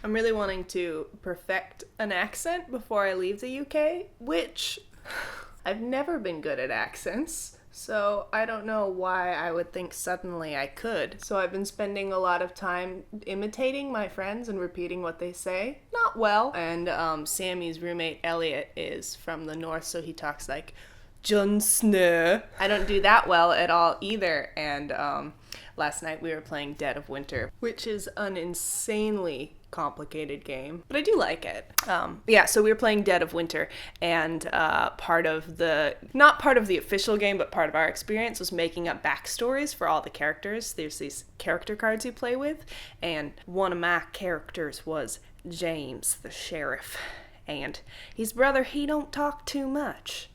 I'm really wanting to perfect an accent before I leave the UK, which I've never been good at accents. So I don't know why I would think suddenly I could. So I've been spending a lot of time imitating my friends and repeating what they say. Not well. And Sammy's roommate Elliot is from the north, so he talks like Jon Snow. I don't do that well at all either. And last night we were playing Dead of Winter, which is an insanely complicated game, but I do like it. So we were playing Dead of Winter, and not part of the official game, but part of our experience was making up backstories for all the characters. There's these character cards you play with, and one of my characters was James, the sheriff, and his brother, he don't talk too much,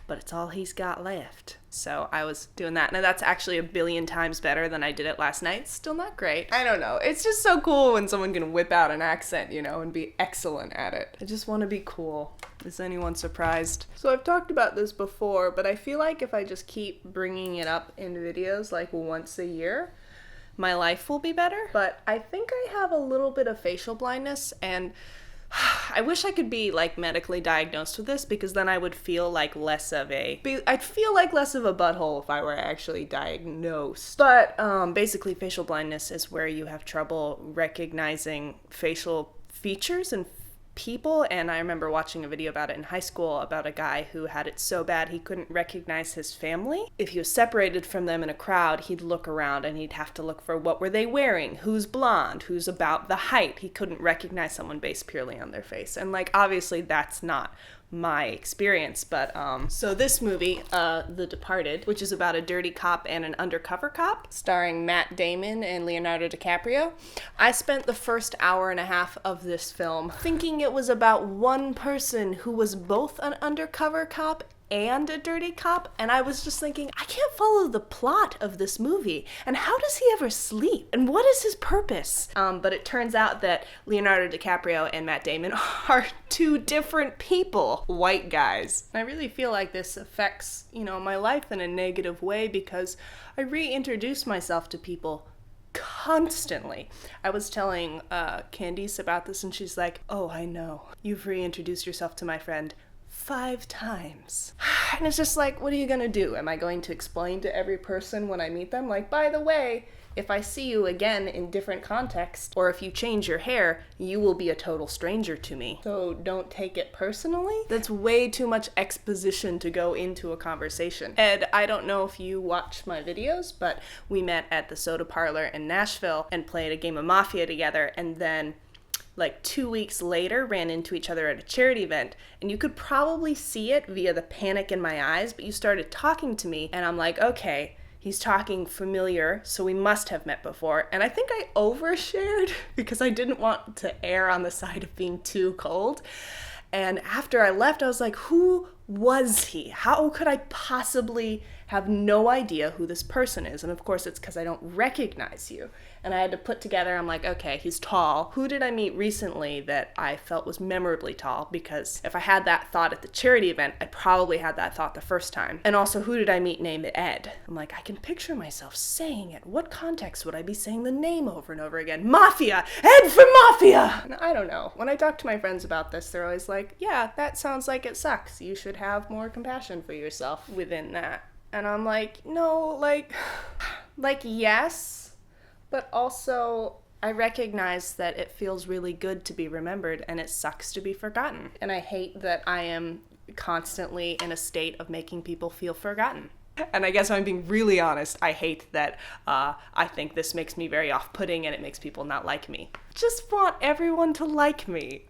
but it's all he's got left. So I was doing that. Now that's actually 1 billion times better than I did it last night. Still not great. I don't know. It's just so cool when someone can whip out an accent, and be excellent at it. I just want to be cool. Is anyone surprised? So I've talked about this before, but I feel like if I just keep bringing it up in videos like once a year, my life will be better. But I think I have a little bit of facial blindness, and I wish I could be medically diagnosed with this, because then I would feel like less of a butthole if I were actually diagnosed. But basically facial blindness is where you have trouble recognizing facial features and people, and I remember watching a video about it in high school about a guy who had it so bad he couldn't recognize his family. If he was separated from them in a crowd, he'd look around and he'd have to look for what were they wearing, who's blonde, who's about the height. He couldn't recognize someone based purely on their face. And obviously that's not my experience, but so this movie, The Departed, which is about a dirty cop and an undercover cop, starring Matt Damon and Leonardo DiCaprio, I spent the first hour and a half of this film thinking it was about one person who was both an undercover cop and a dirty cop, and I was just thinking, I can't follow the plot of this movie, and how does he ever sleep, and what is his purpose? But it turns out that Leonardo DiCaprio and Matt Damon are two different people, white guys. And I really feel like this affects, my life in a negative way, because I reintroduce myself to people constantly. I was telling Candice about this, and she's like, oh, I know. You've reintroduced yourself to my friend 5 times. And it's just like, what are you gonna do? Am I going to explain to every person when I meet them, by the way, if I see you again in different contexts, or if you change your hair, you will be a total stranger to me. So don't take it personally? That's way too much exposition to go into a conversation. Ed, I don't know if you watch my videos, but we met at the Soda Parlor in Nashville and played a game of Mafia together, and then 2 weeks later ran into each other at a charity event, and you could probably see it via the panic in my eyes, but you started talking to me, and I'm like, okay, he's talking familiar, so we must have met before. And I think I overshared because I didn't want to err on the side of being too cold. And after I left, I was like, who was he? How could I possibly have no idea who this person is? And of course, it's because I don't recognize you. And I had to put together, I'm like, okay, he's tall. Who did I meet recently that I felt was memorably tall? Because if I had that thought at the charity event, I probably had that thought the first time. And also, who did I meet named Ed? I'm like, I can picture myself saying it. What context would I be saying the name over and over again? Mafia! Ed from Mafia! And I don't know. When I talk to my friends about this, they're always like, yeah, that sounds like it sucks. You should have more compassion for yourself within that. And I'm like, no, yes, but also I recognize that it feels really good to be remembered, and it sucks to be forgotten. And I hate that I am constantly in a state of making people feel forgotten. And I guess if I'm being really honest, I hate that I think this makes me very off-putting and it makes people not like me. Just want everyone to like me,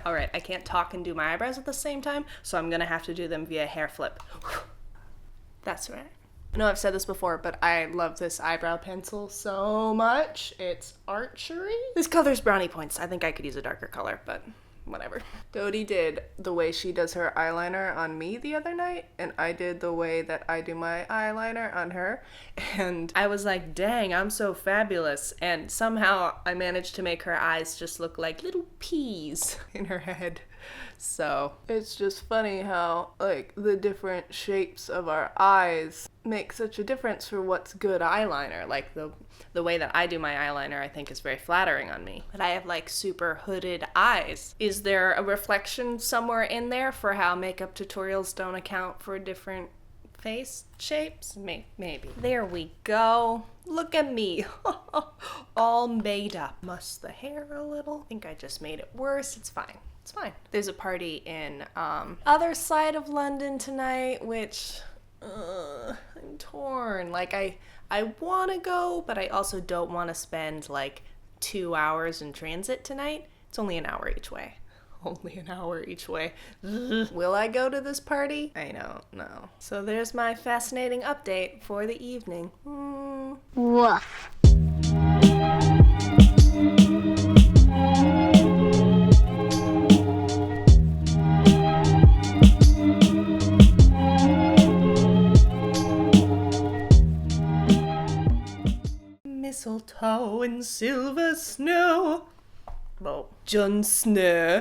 All right, I can't talk and do my eyebrows at the same time, so I'm gonna have to do them via hair flip. That's right. I know I've said this before, but I love this eyebrow pencil so much. It's archery. This color's brownie points. I think I could use a darker color, but whatever. Dodie did the way she does her eyeliner on me the other night, and I did the way that I do my eyeliner on her, and I was like, dang, I'm so fabulous, and somehow I managed to make her eyes just look like little peas in her head. So it's just funny how, like, the different shapes of our eyes make such a difference for what's good eyeliner. Like, the way that I do my eyeliner, I think, is very flattering on me. But I have, like, super hooded eyes. Is there a reflection somewhere in there for how makeup tutorials don't account for different face shapes? Maybe. There we go. Look at me. All made up. Muss the hair a little. I think I just made it worse. It's fine. It's fine. There's a party in other side of London tonight, which I'm torn. Like, I want to go, but I also don't want to spend like 2 hours in transit tonight. It's only an hour each way. Only an hour each way. Will I go to this party? I don't know. So there's my fascinating update for the evening. Woof. Mistletoe and silver snow. Well, Jon Snow.